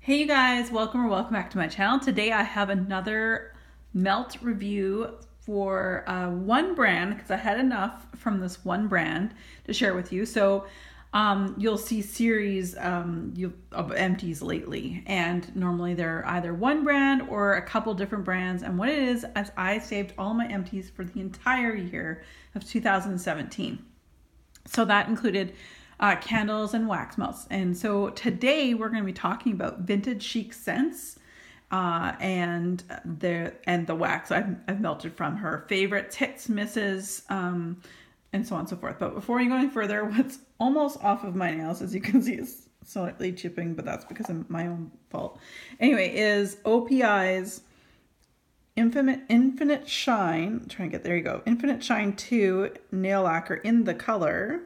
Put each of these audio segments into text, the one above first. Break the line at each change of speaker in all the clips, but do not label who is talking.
Hey you guys, welcome back to my channel. Today I have another melt review for one brand because I had enough from this one brand to share with you. So you'll see series of empties lately, and normally they're either one brand or a couple different brands. And what it is I saved all my empties for the entire year of 2017. So that included candles and wax melts. And so today we're going to be talking about vintage chic scents and the wax I've melted from her favorites, hits, misses, and so on and so forth. But before you go any further, what's almost off of my nails, as you can see, is slightly chipping, but that's because of my own fault. Anyway, is OPI's Infinite Shine. There you go. Infinite Shine 2 nail lacquer in the color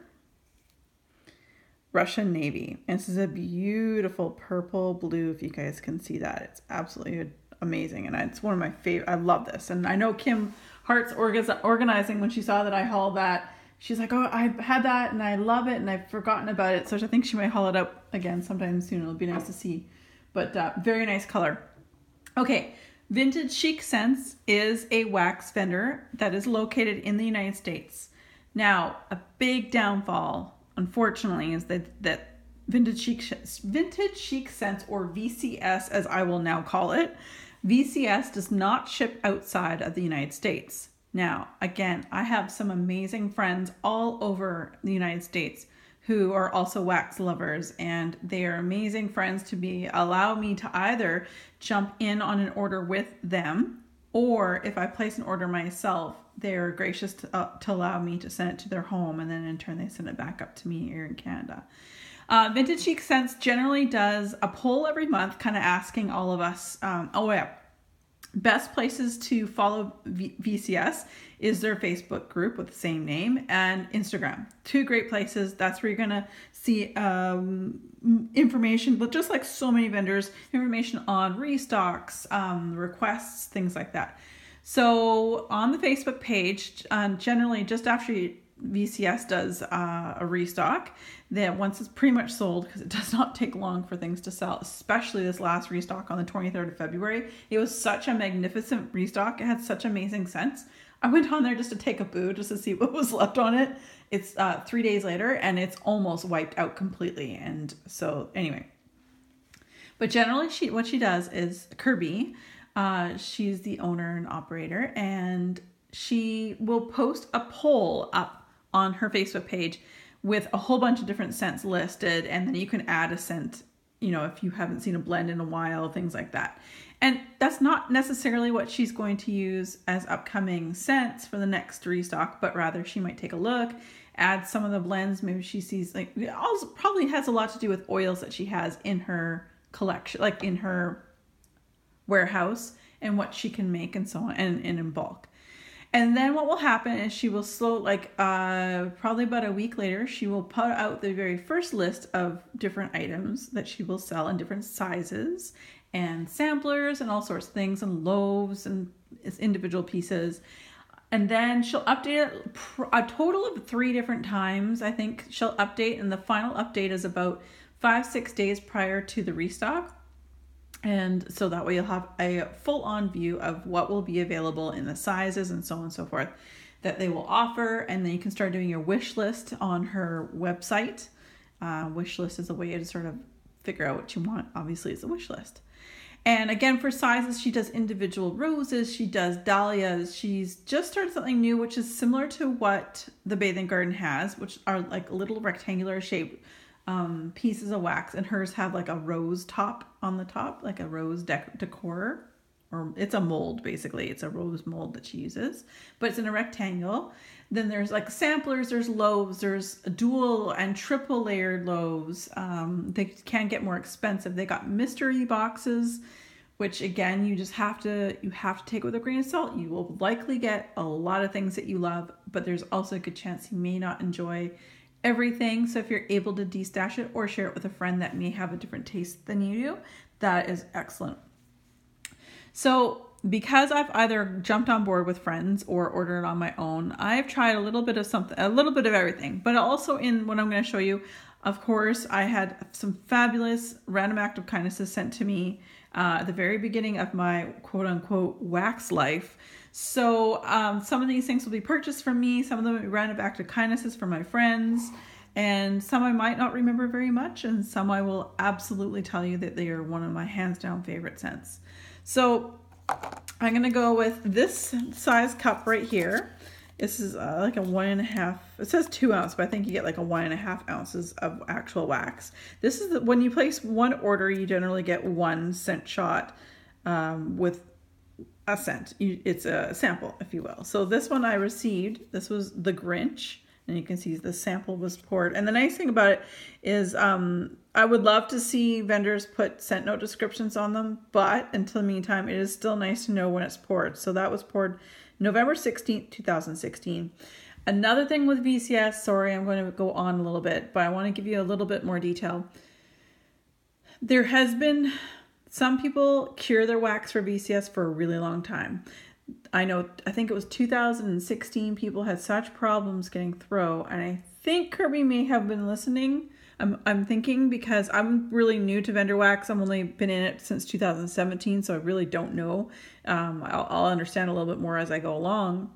Russian Navy. And this is a beautiful purple blue, if you guys can see that. It's absolutely amazing, and it's one of my favorite. I love this, and I know Kim Hart's organizing. When she saw that I hauled that, she's like, oh, I had that and I love it and I've forgotten about it, so I think she might haul it up again sometime soon. It'll be nice to see, but very nice color. Okay, Vintage Chic Scents is a wax vendor that is located in the United States. Now, a big downfall, unfortunately, is that Vintage Chic Scents, or VCS as I will now call it, VCS does not ship outside of the United States. Now, again, I have some amazing friends all over the United States who are also wax lovers, and they are amazing friends to allow me to either jump in on an order with them, or if I place an order myself, they're gracious to allow me to send it to their home, and then in turn they send it back up to me here in Canada. Vintage Chic Scents generally does a poll every month, kind of asking all of us, best places to follow VCS is their Facebook group with the same name, and Instagram. Two great places. That's where you're going to see information, but just like so many vendors, information on restocks, requests, things like that. So on the Facebook page, generally just after VCS does a restock, that once it's pretty much sold, because it does not take long for things to sell, especially this last restock on the 23rd of February. It was such a magnificent restock. It had such amazing scents. I went on there just to take a boo, just to see what was left on it. It's 3 days later and it's almost wiped out completely. And so anyway, but generally what she does is Kirby, she's the owner and operator, and she will post a poll up on her Facebook page with a whole bunch of different scents listed, and then you can add a scent, if you haven't seen a blend in a while, things like that. And that's not necessarily what she's going to use as upcoming scents for the next restock, but rather she might take a look, add some of the blends. Maybe she sees, it also probably has a lot to do with oils that she has in her collection, like in her warehouse, and what she can make and so on, and in bulk. And then what will happen is she will probably about a week later, she will put out the very first list of different items that she will sell in different sizes and samplers and all sorts of things, and loaves and individual pieces. And then she'll update it a total of 3 different times. I think she'll update, and the final update is about 5-6 days prior to the restock. And so that way you'll have a full-on view of what will be available in the sizes and so on and so forth that they will offer. And then you can start doing your wish list on her website. Wish list is a way to sort of figure out what you want. Obviously, it's a wish list. And again, for sizes, she does individual roses. She does dahlias. She's just started something new, which is similar to what the Bathing Garden has, which are like little rectangular shaped pieces of wax, and hers have like a rose top on the top, like a rose decor, or it's a mold, basically. It's a rose mold that she uses, but it's in a rectangle. Then there's like samplers, there's loaves, there's dual and triple layered loaves. They can get more expensive. They got mystery boxes, which again, you have to take with a grain of salt. You will likely get a lot of things that you love, but there's also a good chance you may not enjoy everything. So if you're able to destash it or share it with a friend that may have a different taste than you do, that is excellent. So because I've either jumped on board with friends or ordered on my own, I've tried a little bit of everything, but also in what I'm going to show you, Of course, I had some fabulous random act of kindnesses sent to me at the very beginning of my quote-unquote wax life. So some of these things will be purchased from me. Some of them will be random act of kindnesses from my friends. And some I might not remember very much. And some I will absolutely tell you that they are one of my hands down favorite scents. So I'm going to go with this size cup right here. This is like a 1.5, it says 2 ounce, but I think you get like a 1.5 ounces of actual wax. This is when you place one order, you generally get 1 scent shot with a scent. It's a sample, if you will. So this one I received, this was the Grinch, and you can see the sample was poured. And the nice thing about it is I would love to see vendors put scent note descriptions on them, but until the meantime, it is still nice to know when it's poured. So that was poured November 16th, 2016. Another thing with VCS, sorry, I'm going to go on a little bit, but I want to give you a little bit more detail. There has been some people cure their wax for VCS for a really long time. I think it was 2016, people had such problems getting throw, and I think Kirby may have been listening. I'm thinking, because I'm really new to vendor wax. I've only been in it since 2017, so I really don't know. I'll understand a little bit more as I go along.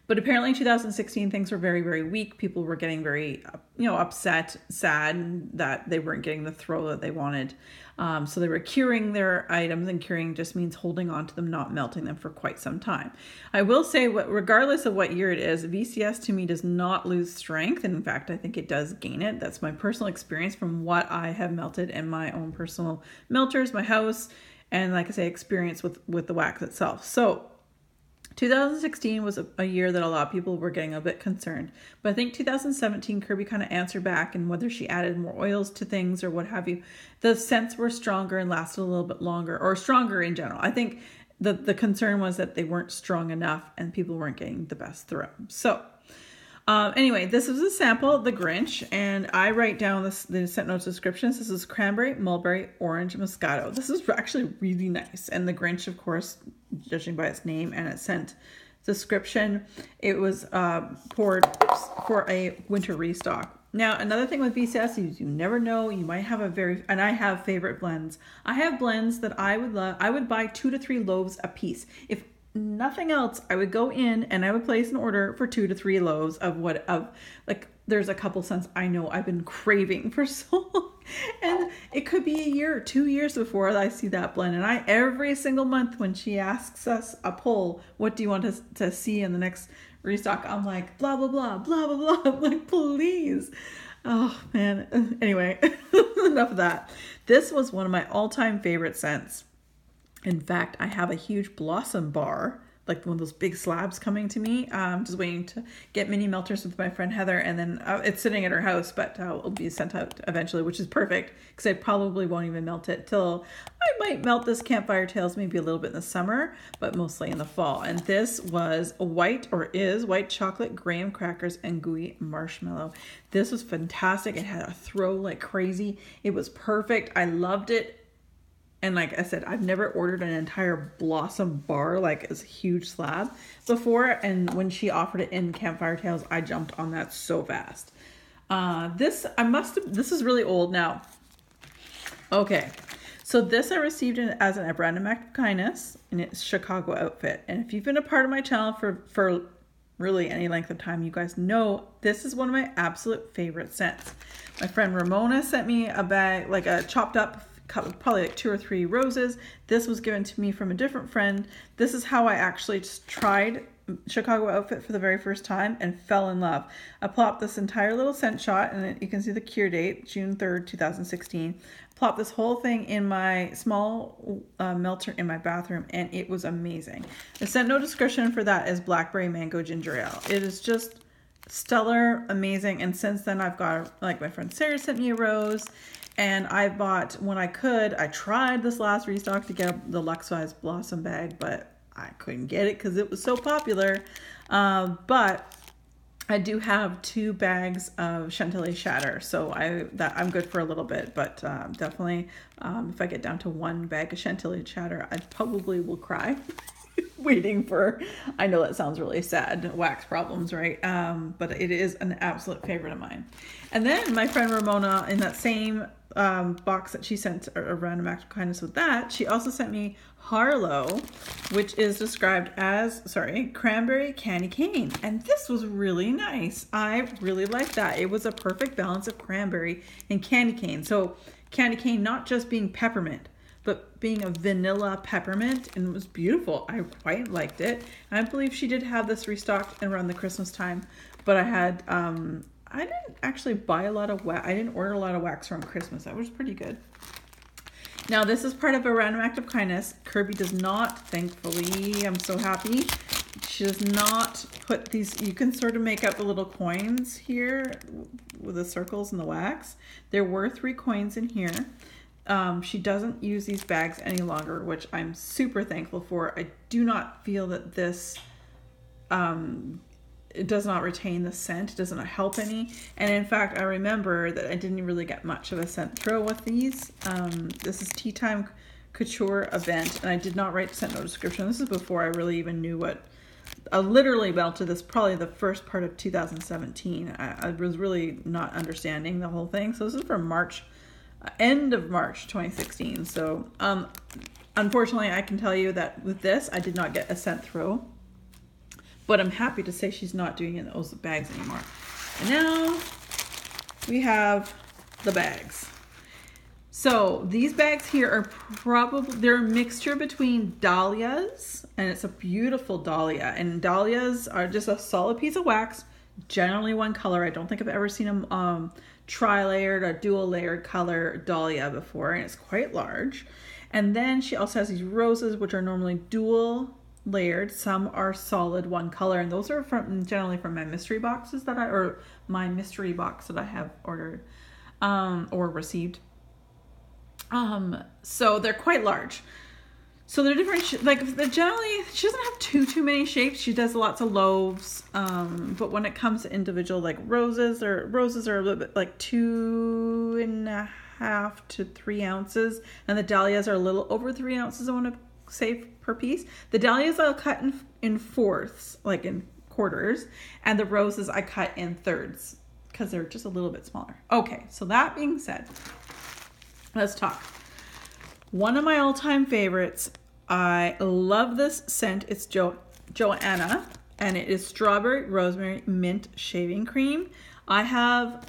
But apparently in 2016, things were very, very weak. People were getting very, upset, sad that they weren't getting the throw that they wanted. So they were curing their items, and curing just means holding on to them, not melting them for quite some time. I will say, regardless of what year it is, VCS to me does not lose strength. And in fact, I think it does gain it. That's my personal experience from what I have melted in my own personal melters, my house, and like I say, experience with the wax itself. So 2016 was a year that a lot of people were getting a bit concerned. But I think 2017, Kirby kind of answered back, and whether she added more oils to things or what have you, the scents were stronger and lasted a little bit longer, or stronger in general. I think the concern was that they weren't strong enough and people weren't getting the best throw. So anyway, this is a sample of the Grinch, and I write down the scent notes descriptions. This is cranberry, mulberry, orange, moscato. This is actually really nice. And the Grinch, of course, judging by its name and its scent description, it was poured for a winter restock. Now, another thing with VCS is you never know, you might have and I have favorite blends. I have blends that I would love. I would buy 2 to 3 loaves a piece. If nothing else, I would go in and I would place an order for 2 to 3 loaves there's a couple scents I know I've been craving for so long, and it could be a year or 2 years before I see that blend. And every single month when she asks us a poll, what do you want to see in the next restock, I'm like, blah blah blah blah blah blah. I'm like, please. Oh man. Anyway, enough of that. This was one of my all-time favorite scents. In fact, I have a huge blossom bar, like one of those big slabs coming to me. I'm just waiting to get mini melters with my friend Heather, and then it's sitting at her house, but it'll be sent out eventually, which is perfect because I probably won't even melt it till I might melt this Campfire Tales maybe a little bit in the summer, but mostly in the fall. And this was white chocolate, graham crackers, and gooey marshmallow. This was fantastic. It had a throw like crazy. It was perfect. I loved it. And like I said, I've never ordered an entire blossom bar, like it's a huge slab before. And when she offered it in Campfire Tales, I jumped on that so fast. This is really old now. Okay. So this I received as a random act of kindness, and it's Chicago outfit. And if you've been a part of my channel for really any length of time, you guys know this is one of my absolute favorite scents. My friend Ramona sent me a bag, like a chopped up cut with probably like 2 or 3 roses. This was given to me from a different friend. This is how I actually just tried Chicago outfit for the very first time and fell in love. I plopped this entire little scent shot, and you can see the cure date, June 3rd, 2016. Plopped this whole thing in my small melter in my bathroom, and it was amazing. The scent note description for that is blackberry mango ginger ale. It is just stellar, amazing. And since then I've got, like, my friend Sarah sent me a rose, and I bought, when I could, I tried this last restock to get the Luxe Size Blossom bag, but I couldn't get it because it was so popular. But I do have 2 bags of Chantilly Shatter, so I'm good for a little bit. But definitely, if I get down to 1 bag of Chantilly Shatter, I probably will cry. waiting for, I know that sounds really sad, wax problems, right? But it is an absolute favorite of mine. And then my friend Ramona, in that same box that she sent a random act of kindness with that, she also sent me Harlow, which is described as, cranberry candy cane. And this was really nice. I really liked that. It was a perfect balance of cranberry and candy cane. So candy cane not just being peppermint, but being a vanilla peppermint, and it was beautiful. I quite liked it. I believe she did have this restocked around the Christmas time, but I had, I didn't actually buy a lot of wax. I didn't order a lot of wax from Christmas. That was pretty good. Now, this is part of a random act of kindness. Kirby does not, thankfully, I'm so happy. She does not put these, you can sort of make out the little coins here with the circles and the wax. There were 3 coins in here. She doesn't use these bags any longer, which I'm super thankful for. I do not feel that this, it does not retain the scent. It doesn't help any. And in fact, I remember that I didn't really get much of a scent throw with these. This is Tea Time Couture event, and I did not write scent no description. This is before I really even knew what, I literally melted this probably the first part of 2017. I was really not understanding the whole thing. So this is from March, end of March 2016. So unfortunately, I can tell you that with this, I did not get a scent throw. But I'm happy to say she's not doing it in those bags anymore. And now we have the bags. So these bags here are probably, they're a mixture between Dahlias, and it's a beautiful Dahlia. And Dahlias are just a solid piece of wax, generally one color. I don't think I've ever seen a tri-layered or dual layered color Dahlia before, and it's quite large. And then she also has these roses, which are normally dual layered. Some are solid one color, and those are from generally from my mystery boxes that my mystery box that I have ordered or received. So they're quite large. So they're different, they're generally, she doesn't have too many shapes. She does lots of loaves. But when it comes to individual, like roses are a little bit like 2.5 to 3 ounces. And the Dahlias are a little over 3 ounces, I want to say, per piece. The Dahlias I'll cut in fourths, like in quarters. And the roses I cut in thirds because they're just a little bit smaller. Okay, so that being said, let's talk. One of my all-time favorites, I love this scent. It's Johanna, and it is strawberry, rosemary, mint shaving cream. I have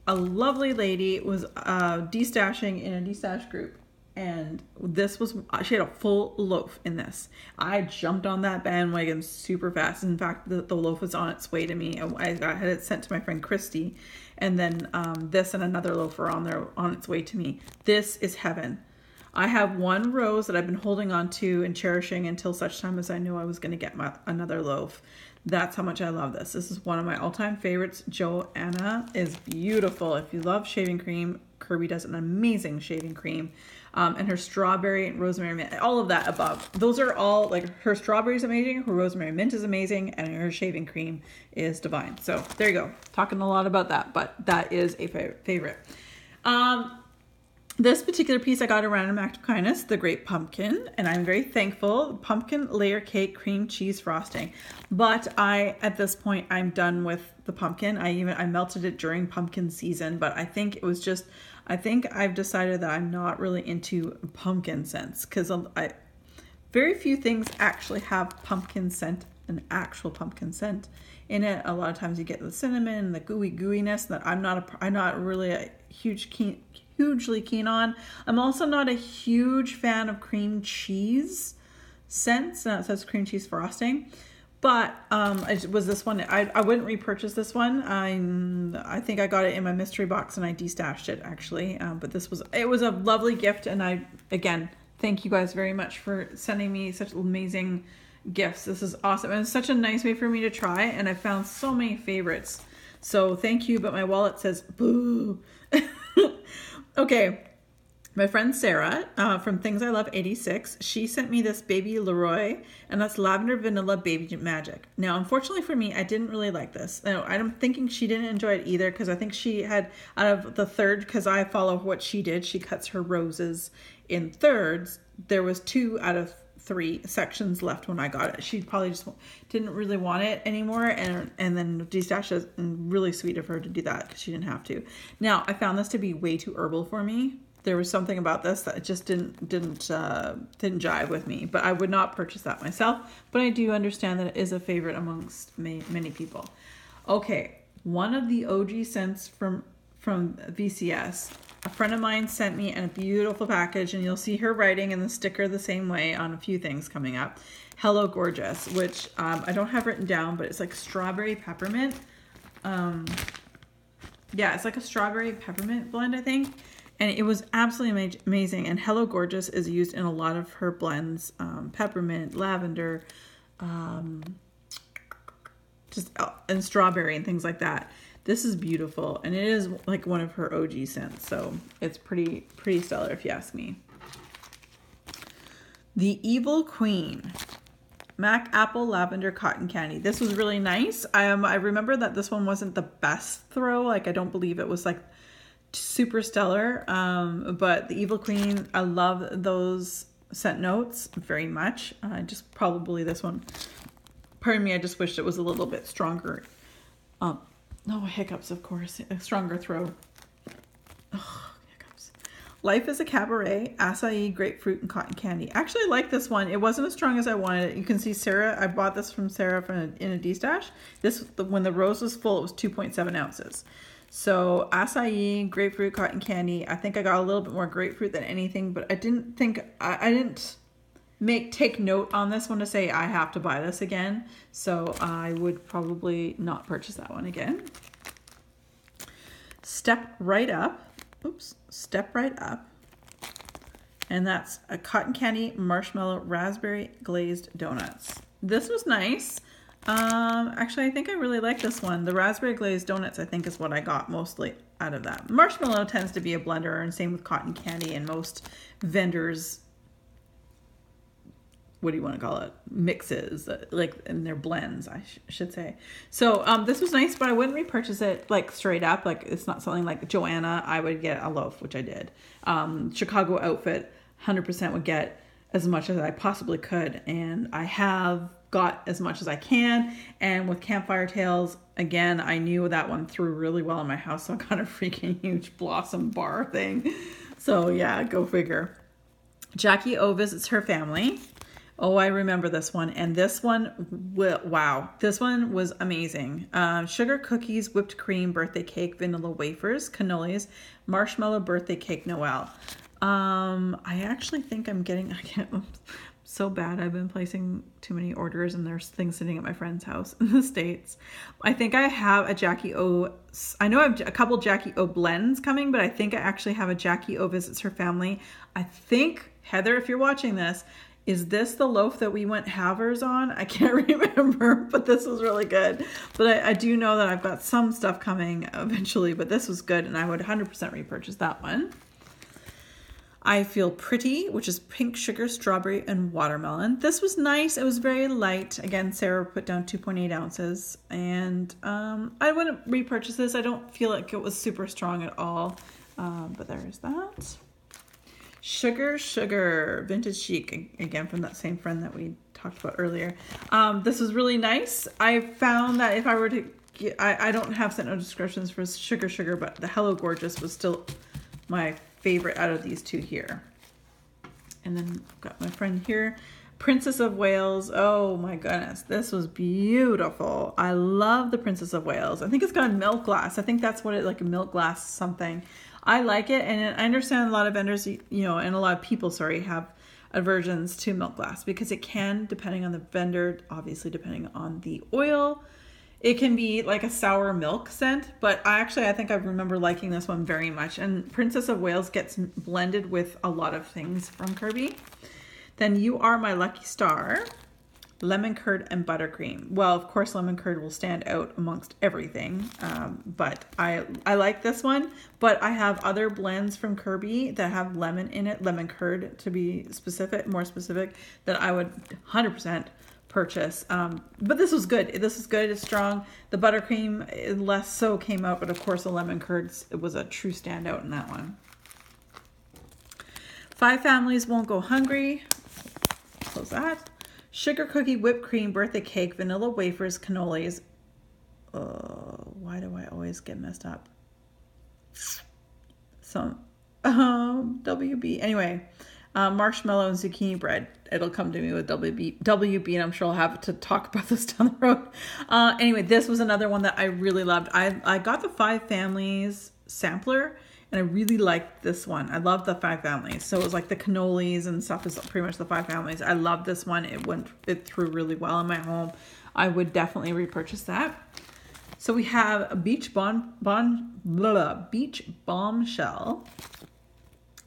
a lovely lady was destashing in a destash group, and this was, she had a full loaf in this. I jumped on that bandwagon super fast. In fact, the loaf was on its way to me. I had it sent to my friend Christy, and then this and another loaf are on its way to me. This is heaven. I have one rose that I've been holding on to and cherishing until such time as I knew I was going to get another loaf. That's how much I love this. This is one of my all-time favorites. Johanna is beautiful. If you love shaving cream, Kirby does an amazing shaving cream. And her strawberry and rosemary mint, all of that above. Those are all, like, her strawberry is amazing, her rosemary mint is amazing, and her shaving cream is divine. So there you go. Talking a lot about that, but that is a favorite. This particular piece I got a random act of kindness, the Great Pumpkin, and I'm very thankful. Pumpkin layer cake cream cheese frosting. But at this point, I'm done with the pumpkin. I melted it during pumpkin season, but I think I've decided that I'm not really into pumpkin scents, because very few things actually have pumpkin scent, an actual pumpkin scent in it. A lot of times you get the cinnamon, the gooiness that I'm not really a hugely keen on. I'm also not a huge fan of cream cheese scents. It says cream cheese frosting, but it was this one. I wouldn't repurchase this one. I think I got it in my mystery box and I destashed it actually. But it was a lovely gift, and I again thank you guys very much for sending me such amazing gifts. This is awesome, and it's such a nice way for me to try, and I found so many favorites. So thank you, but my wallet says boo. Okay, my friend Sarah from Things I Love 86, she sent me this baby Laroy, and that's lavender vanilla baby magic. Now, unfortunately for me, I didn't really like this. Now, I'm thinking she didn't enjoy it either, because I think she had, out of the third, because I follow what she did, she cuts her roses in thirds. There was 2 out of 3 sections left when I got it. She probably just didn't really want it anymore, and then destashed it. Really sweet of her to do that because she didn't have to. Now, I found this to be way too herbal for me. There was something about this that just didn't jive with me, but I would not purchase that myself. But I do understand that it is a favorite amongst many people. Okay, one of the OG scents from VCS. A friend of mine sent me in a beautiful package, and you'll see her writing in the sticker the same way on a few things coming up. Hello Gorgeous, which I don't have written down, but it's like strawberry peppermint. Yeah, it's like a strawberry peppermint blend, I think. And it was absolutely amazing. And Hello Gorgeous is used in a lot of her blends. Peppermint, lavender, and strawberry and things like that. This is beautiful. And it is like one of her OG scents. So it's pretty stellar if you ask me. The Evil Queen. Mac Apple Lavender Cotton Candy. This was really nice. I remember that this one wasn't the best throw. Like, I don't believe it was like super stellar, but the Evil Queen, I love those scent notes very much. Just probably this one, pardon me, I just wished it was a little bit stronger. No hiccups, of course. A stronger throw. Oh, hiccups. Life is a Cabaret Acai Grapefruit and Cotton Candy. Actually, I like this one. It wasn't as strong as I wanted it. You can see Sarah, I bought this from Sarah in a D-stash. When the rose was full, it was 2.7 ounces. So acai, grapefruit, cotton candy. I think I got a little bit more grapefruit than anything, but I didn't take note on this one to say I have to buy this again. So I would probably not purchase that one again. Step Right Up. Oops. Step Right Up. And that's a cotton candy, marshmallow, raspberry glazed donuts. This was nice. Actually, I think I really like this one. The raspberry glazed donuts, I think, is what I got mostly out of that. Marshmallow tends to be a blender, and same with cotton candy, and most vendors, what do you want to call it? Mixes, like in their blends, I should say. So this was nice, but I wouldn't repurchase it like straight up. Like, it's not something like Johanna. I would get a loaf, which I did. Chicago Outfit, 100% would get as much as I possibly could, and I have got as much as I can. And with Campfire Tales, again, I knew that one threw really well in my house, so I got a freaking huge Blossom bar thing. So yeah, go figure. Jackie O Visits Her Family. Oh, I remember this one. And this one, wow, this one was amazing. Sugar cookies, whipped cream, birthday cake, vanilla wafers, cannolis, marshmallow birthday cake, Noel. I actually think I'm getting, so bad. I've been placing too many orders, and there's things sitting at my friend's house in the States. I think I have a Jackie O. I know I have a couple Jackie O blends coming, but I think I actually have a Jackie O Visits Her Family. I think, Heather, if you're watching this, is this the loaf that we went halvers on? I can't remember, but this was really good. But I do know that I've got some stuff coming eventually, but this was good, and I would 100% repurchase that one. I Feel Pretty, which is pink sugar, strawberry, and watermelon. This was nice. It was very light. Again, Sarah put down 2.8 ounces. And I wouldn't repurchase this. I don't feel like it was super strong at all. But there's that. Sugar, Vintage Chic. Again, from that same friend that we talked about earlier. This was really nice. I found that if I were to get, I don't have sent no descriptions for Sugar, but the Hello Gorgeous was still my favorite out of these two here. And then I've got my friend here, Princess of Wales. Oh my goodness, this was beautiful. I love the Princess of Wales. I think it's got a milk glass. I think that's what it, like a milk glass something. I like it, and I understand a lot of vendors, and a lot of people, have aversions to milk glass because it can, depending on the vendor, obviously depending on the oil, it can be like a sour milk scent, but I think I remember liking this one very much. And Princess of Wales gets blended with a lot of things from Kirby. Then You Are My Lucky Star, lemon curd and buttercream. Well, of course, lemon curd will stand out amongst everything, but I like this one. But I have other blends from Kirby that have lemon in it, lemon curd to be more specific, that I would 100% purchase. But this was good. It's strong. The buttercream less so came out, but of course the lemon curds, it was a true standout in that one. 5 Families Won't Go Hungry. close that. Sugar cookie, whipped cream, birthday cake, vanilla wafers, cannolis. Why do I always get messed up? Some WB. Anyway, marshmallow and zucchini bread. It'll come to me with WB, and I'm sure I'll have to talk about this down the road. Anyway, this was another one that I really loved. I got the 5 Families sampler, and I really liked this one. I love the 5 Families. So it was like the cannolis and stuff is pretty much the 5 Families. I love this one. It threw really well in my home. I would definitely repurchase that. So we have a Beach Bombshell,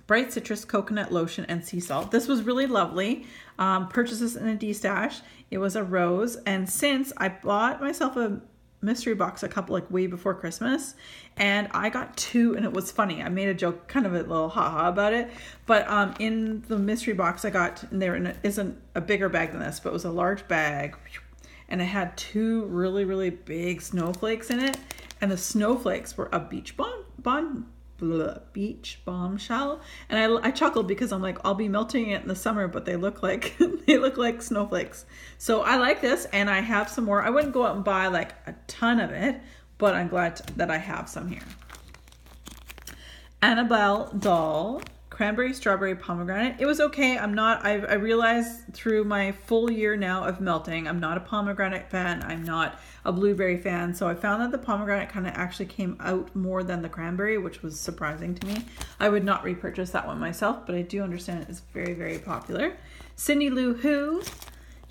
Bright Citrus Coconut Lotion, and Sea Salt. This was really lovely. Purchased this in a D-stash. It was a rose. And since I bought myself a mystery box way before Christmas, and I got 2, and it was funny. I made a joke, kind of a little haha about it. But in the mystery box I got, and there isn't a bigger bag than this, but it was a large bag. And it had 2 really, really big snowflakes in it. And the snowflakes were a Beach Bombshell. And I chuckled because I'm like, I'll be melting it in the summer, but they look like they look like snowflakes. So I like this, and I have some more. I wouldn't go out and buy like a ton of it, but I'm glad that I have some here. Annabelle Doll, cranberry, strawberry, pomegranate. It was okay. I realized through my full year now of melting, I'm not a pomegranate fan. I'm not a blueberry fan. So I found that the pomegranate kind of actually came out more than the cranberry, which was surprising to me. I would not repurchase that one myself, but I do understand it's very, very popular. Cindy Lou Who,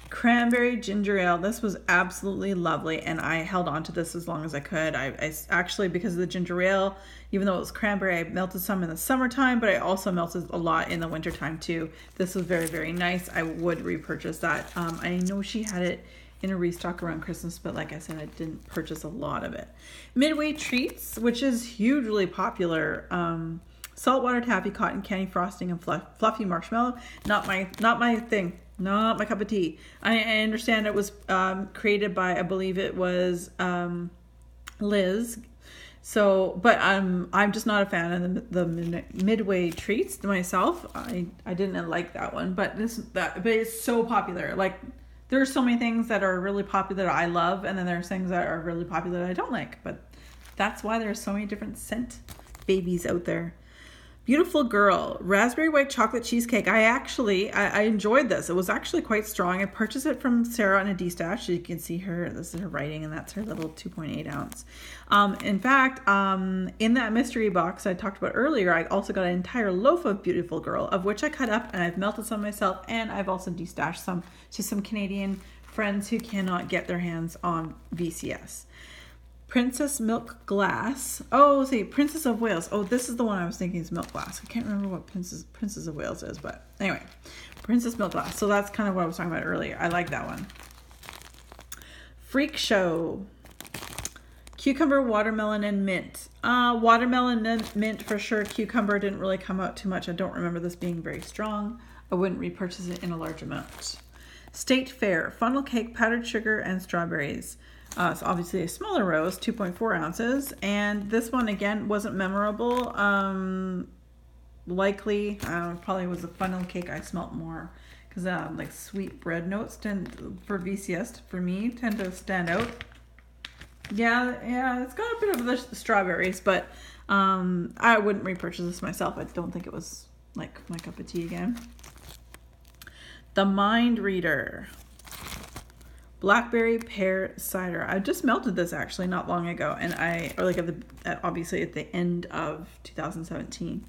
cranberry ginger ale. This was absolutely lovely, and I held on to this as long as I could. I actually, because of the ginger ale, even though it was cranberry, I melted some in the summertime, but I also melted a lot in the wintertime too. This was very, very nice. I would repurchase that. I know she had it in a restock around Christmas, but like I said, I didn't purchase a lot of it. Midway Treats, which is hugely popular. Saltwater taffy, cotton candy frosting, and fluffy marshmallow. Not my thing. Not my cup of tea. I understand it was created by, I believe it was Liz. So, but I'm just not a fan of the Midway Treats myself. I didn't like that one, but it's so popular. Like, there are so many things that are really popular that I love, and then there's things that are really popular that I don't like. But that's why there's so many different scent babies out there. Beautiful Girl, raspberry white chocolate cheesecake. I enjoyed this. It was actually quite strong. I purchased it from Sarah in a D-stash. You can see this is her writing, and that's her little 2.8 ounce. In fact, in that mystery box I talked about earlier, I also got an entire loaf of Beautiful Girl, of which I cut up, and I've melted some myself, and I've also D-stashed some to some Canadian friends who cannot get their hands on VCS. Princess Milk Glass. Oh, see, Princess of Wales. Oh, this is the one I was thinking is Milk Glass. I can't remember what Princess of Wales is, but anyway, Princess Milk Glass. So that's kind of what I was talking about earlier. I like that one. Freak Show. Cucumber, watermelon, and mint. Watermelon, mint for sure. Cucumber didn't really come out too much. I don't remember this being very strong. I wouldn't repurchase it in a large amount. State Fair. Funnel cake, powdered sugar, and strawberries. So obviously a smaller rose, 2.4 ounces. And this one, again, wasn't memorable. Likely, probably was a funnel cake I smelt more. Because like sweet bread notes for VCS, for me, tend to stand out. Yeah, it's got a bit of the strawberries, but I wouldn't repurchase this myself. I don't think it was like my cup of tea again. The Mind Reader. Blackberry, Pear, Cider. I just melted this actually not long ago, and obviously at the end of 2017.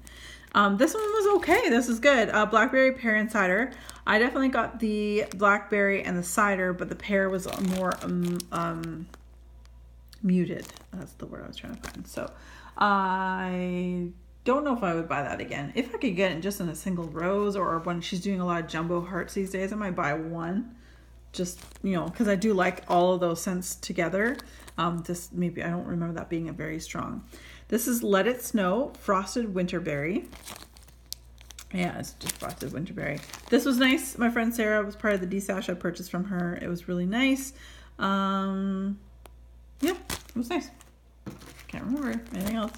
This one was okay. This is good. Blackberry, Pear, and Cider. I definitely got the blackberry and the cider, but the pear was more muted. That's the word I was trying to find. So I don't know if I would buy that again. If I could get it just in a single rose, or when she's doing a lot of jumbo hearts these days, I might buy one. Just, because I do like all of those scents together. Maybe I don't remember that being a very strong. This is Let It Snow, Frosted Winterberry. Yeah, it's just Frosted Winterberry. This was nice. My friend Sarah was part of the D-stash I purchased from her. It was really nice. Yeah, it was nice. Can't remember anything else.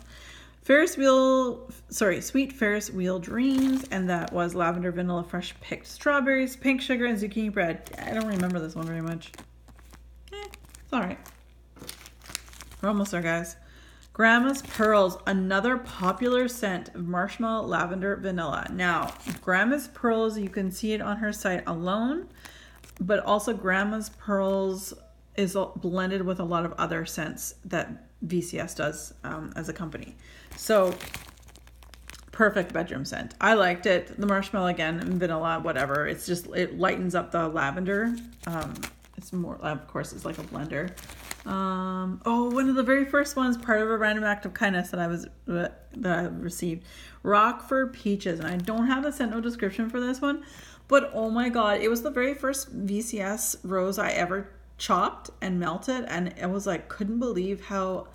Sweet Ferris Wheel Dreams, and that was lavender, vanilla, fresh picked strawberries, pink sugar, and zucchini bread. I don't remember this one very much. It's all right. We're almost there, guys. Grandma's Pearls, another popular scent of marshmallow, lavender, vanilla. Now, Grandma's Pearls, you can see it on her site alone, but also Grandma's Pearls is blended with a lot of other scents that VCS does as a company. So, perfect bedroom scent. I liked it. The marshmallow again, and vanilla, whatever. It's just, it lightens up the lavender. It's more, of course, it's like a blender. One of the very first ones, part of a random act of kindness that I received, Rockford Peaches, and I don't have a scent no description for this one, but oh my god, it was the very first VCS rose I ever chopped and melted, and it was like, couldn't believe how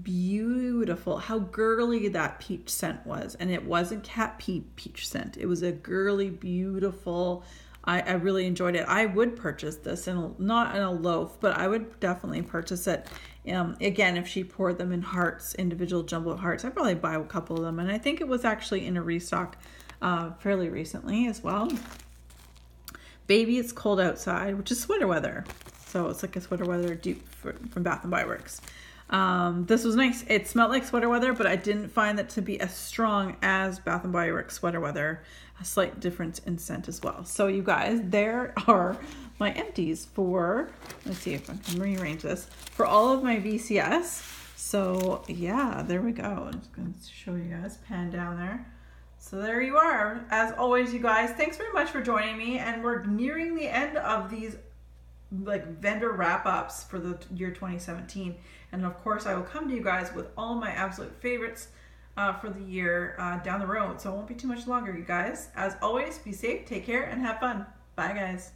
beautiful, how girly that peach scent was. And it wasn't cat peach scent, it was a girly, beautiful. I really enjoyed it. I would purchase this, not in a loaf, but I would definitely purchase it. Again, if she poured them in hearts, individual jumbo hearts, I'd probably buy a couple of them. And I think it was actually in a restock fairly recently as well. Baby, It's Cold Outside, which is sweater weather. So it's like a sweater weather dupe from Bath & Body Works. This was nice. It smelled like sweater weather, but I didn't find that to be as strong as Bath & Body Works sweater weather. A slight difference in scent as well. So you guys, there are my empties for, let's see if I can rearrange this, for all of my VCS. So yeah, there we go. I'm just going to show you guys, pan down there. So there you are. As always, you guys, thanks very much for joining me. And we're nearing the end of these like vendor wrap-ups for the year 2017. And of course, I will come to you guys with all my absolute favorites for the year down the road. So it won't be too much longer, you guys. As always, be safe, take care, and have fun. Bye, guys.